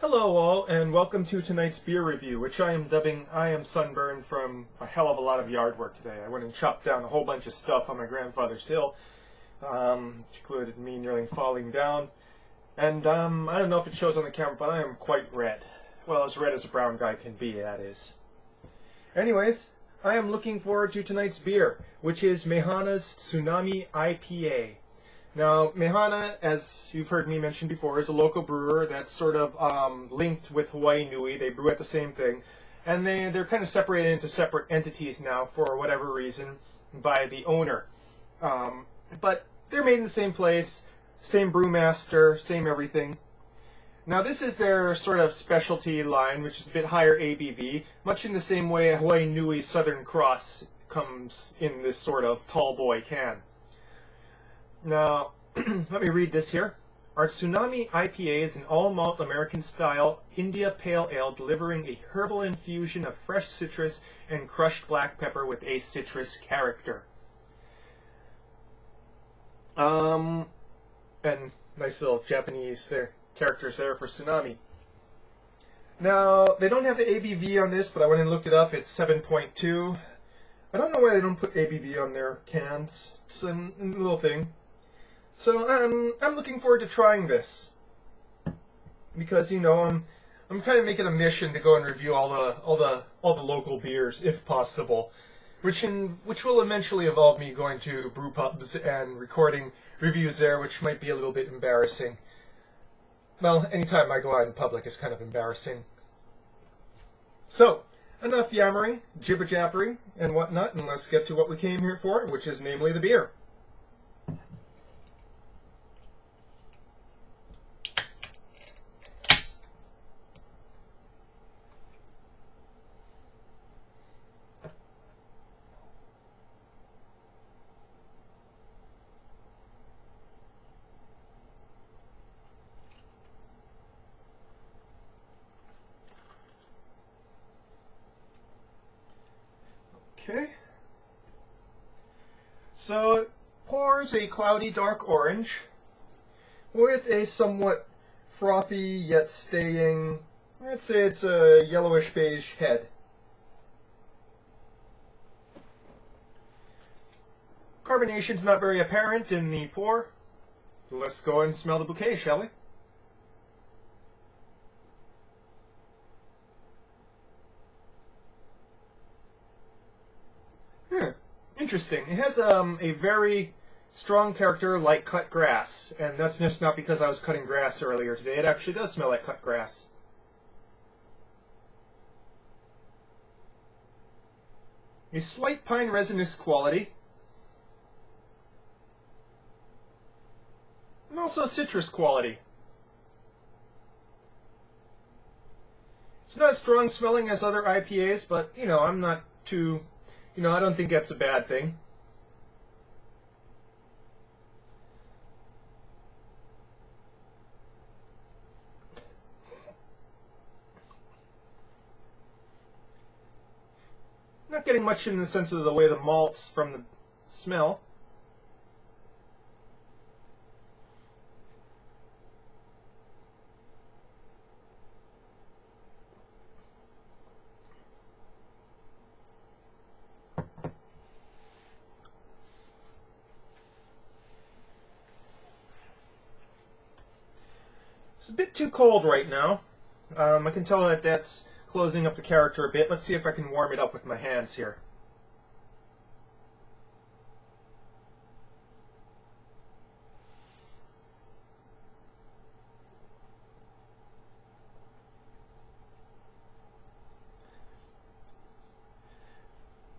Hello all, and welcome to tonight's beer review, which I am dubbing I Am Sunburned from a hell of a lot of yard work today. I went and chopped down a whole bunch of stuff on my grandfather's hill, which included me nearly falling down. And I don't know if it shows on the camera, but I am quite red. Well, as red as a brown guy can be, that is. Anyways, I am looking forward to tonight's beer, which is Mehana's Tsunami IPA. Now, Mehana, as you've heard me mention before, is a local brewer that's sort of linked with Hawaii Nui. They brew at the same thing. And they're kind of separated into separate entities now, for whatever reason, by the owner. But they're made in the same place, same brewmaster, same everything. Now, this is their sort of specialty line, which is a bit higher ABV, much in the same way Hawaii Nui's Southern Cross comes in this sort of tall boy can. Now, let me read this here. Our Tsunami IPA is an all-malt American-style India Pale Ale delivering a herbal infusion of fresh citrus and crushed black pepper with a citrus character. And nice little Japanese characters there for Tsunami. Now, they don't have the ABV on this, but I went and looked it up. It's 7.2. I don't know why they don't put ABV on their cans. It's a little thing. So I'm looking forward to trying this because I'm kind of making a mission to go and review all the local beers if possible, which will eventually involve me going to brew pubs and recording reviews there, which might be a little bit embarrassing. Well, anytime I go out in public is kind of embarrassing. So enough yammering, jibber jabbering, and whatnot, and let's get to what we came here for, which is namely the beer. Okay, so it pours a cloudy dark orange with a somewhat frothy yet staying, let's say it's a yellowish beige head. Carbonation's not very apparent in the pour. Let's go and smell the bouquet, shall we? Interesting. It has a very strong character like cut grass, and that's just not because I was cutting grass earlier today. It actually does smell like cut grass. A slight pine resinous quality, and also citrus quality. It's not as strong smelling as other IPAs, but I'm not too. I don't think that's a bad thing. Not getting much in the sense of the way the malts from the smell. It's a bit too cold right now. I can tell that that's closing up the character a bit. Let's see if I can warm it up with my hands here.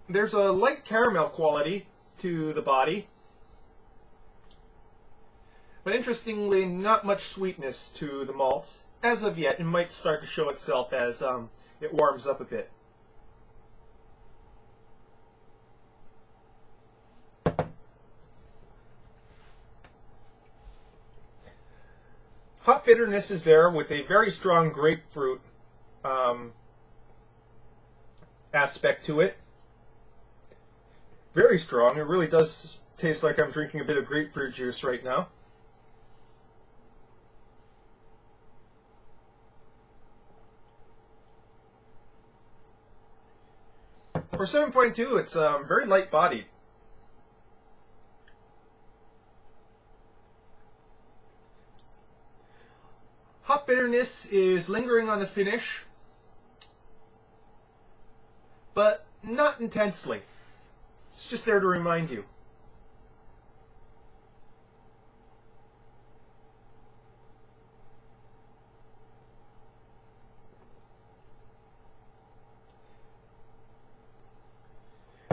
There's a light caramel quality to the body. But interestingly, not much sweetness to the malts. As of yet, it might start to show itself as it warms up a bit. Hop bitterness is there with a very strong grapefruit aspect to it. Very strong. It really does taste like I'm drinking a bit of grapefruit juice right now. For 7.2, it's very light bodied. Hop bitterness is lingering on the finish, but not intensely. It's just there to remind you.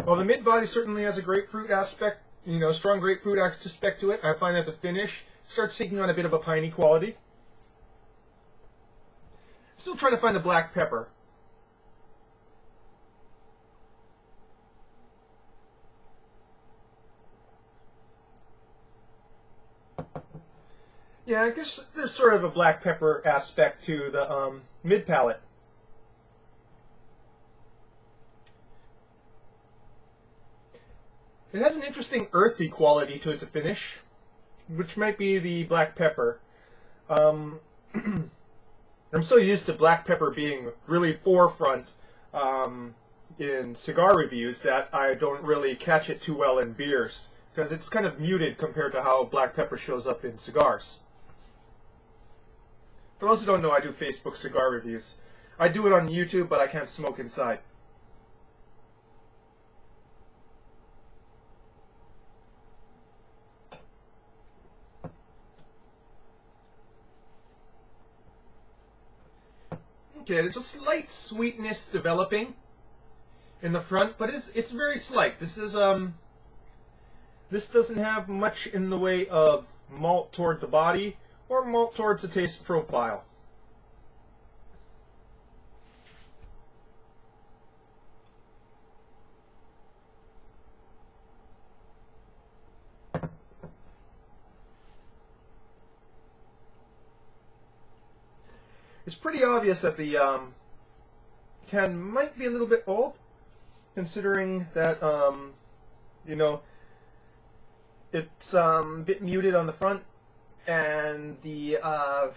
While the mid body certainly has a grapefruit aspect, strong grapefruit aspect to it, I find that the finish starts taking on a bit of a piney quality. I'm still trying to find the black pepper. Yeah, I guess there's sort of a black pepper aspect to the mid palate. It has an interesting earthy quality to it to finish, which might be the black pepper. I'm so used to black pepper being really forefront in cigar reviews that I don't really catch it too well in beers, because it's kind of muted compared to how black pepper shows up in cigars. For those who don't know, I do Facebook cigar reviews. I do it on YouTube, but I can't smoke inside. Okay, there's a slight sweetness developing in the front, but it's very slight. This doesn't have much in the way of malt toward the body or malt towards the taste profile. It's pretty obvious that the can might be a little bit old, considering that it's a bit muted on the front, and the the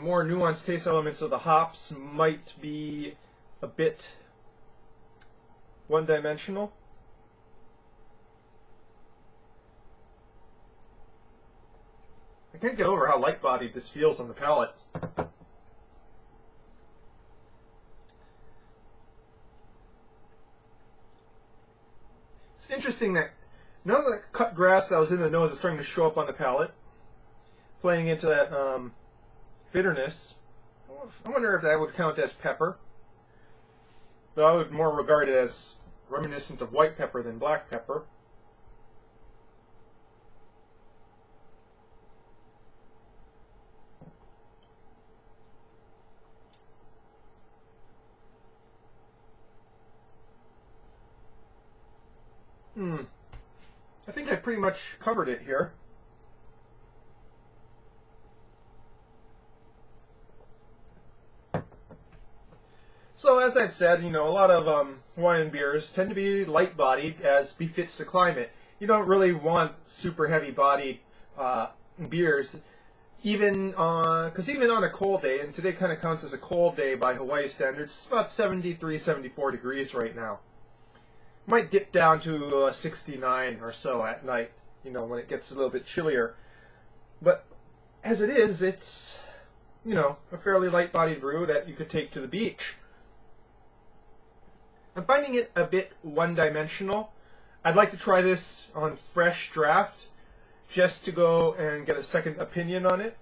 more nuanced taste elements of the hops might be a bit one-dimensional. I can't get over how light-bodied this feels on the palate. It's interesting that none of the cut grass that was in the nose is starting to show up on the palate, playing into that bitterness. I wonder if that would count as pepper. Though I would more regard it as reminiscent of white pepper than black pepper. I think I pretty much covered it here. So as I've said, a lot of Hawaiian beers tend to be light-bodied as befits the climate. You don't really want super heavy-bodied beers, because even on a cold day, and today kind of counts as a cold day by Hawaii standards, it's about 73, 74 degrees right now. Might dip down to 69 or so at night, when it gets a little bit chillier. But as it is, it's, a fairly light-bodied brew that you could take to the beach. I'm finding it a bit one-dimensional. I'd like to try this on fresh draft, just to go and get a second opinion on it.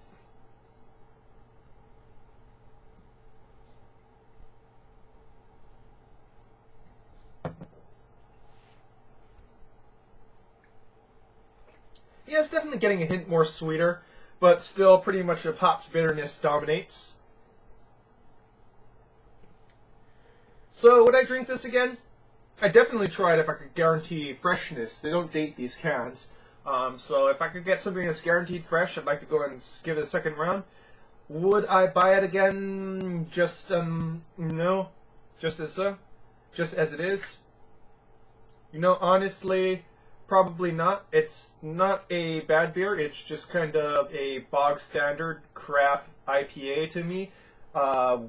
Yeah, it's definitely getting a hint more sweeter, but still pretty much the hops bitterness dominates. So would I drink this again? I'd definitely try it if I could guarantee freshness. They don't date these cans. So if I could get something that's guaranteed fresh, I'd like to go and give it a second round. Would I buy it again just no? Just as it is? Honestly, probably not. It's not a bad beer. It's just kind of a bog standard craft IPA to me,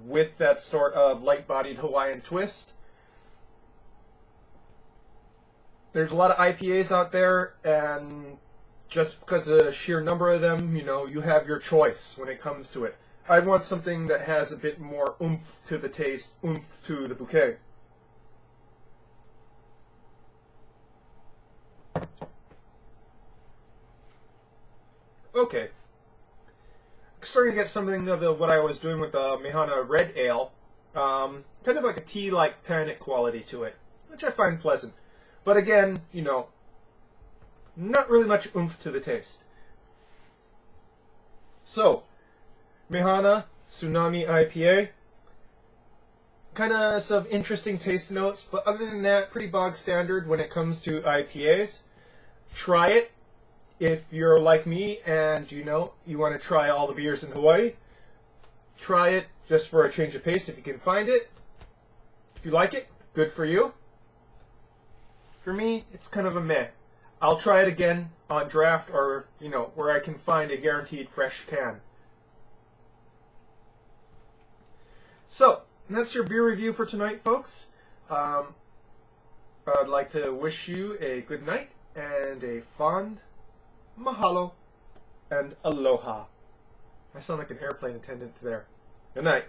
with that sort of light-bodied Hawaiian twist. there's a lot of IPAs out there, and just because of the sheer number of them, you know, you have your choice when it comes to it. I want something that has a bit more oomph to the taste, oomph to the bouquet. Okay. Starting to get something of what I was doing with the Mehana Red Ale. Kind of like a tea-like tannic quality to it, which I find pleasant. But again, you know, not really much oomph to the taste. So, Mehana Tsunami IPA. Kind of some interesting taste notes, but other than that, pretty bog standard when it comes to IPAs. Try it if you're like me and you know you want to try all the beers in Hawaii. Try it just for a change of pace if you can find it. If you like it, good for you. For me, it's kind of a meh. I'll try it again on draft or, you know, where I can find a guaranteed fresh can. So, that's your beer review for tonight, folks. I'd like to wish you a good night and a fond mahalo and aloha. I sound like an airplane attendant there. Good night.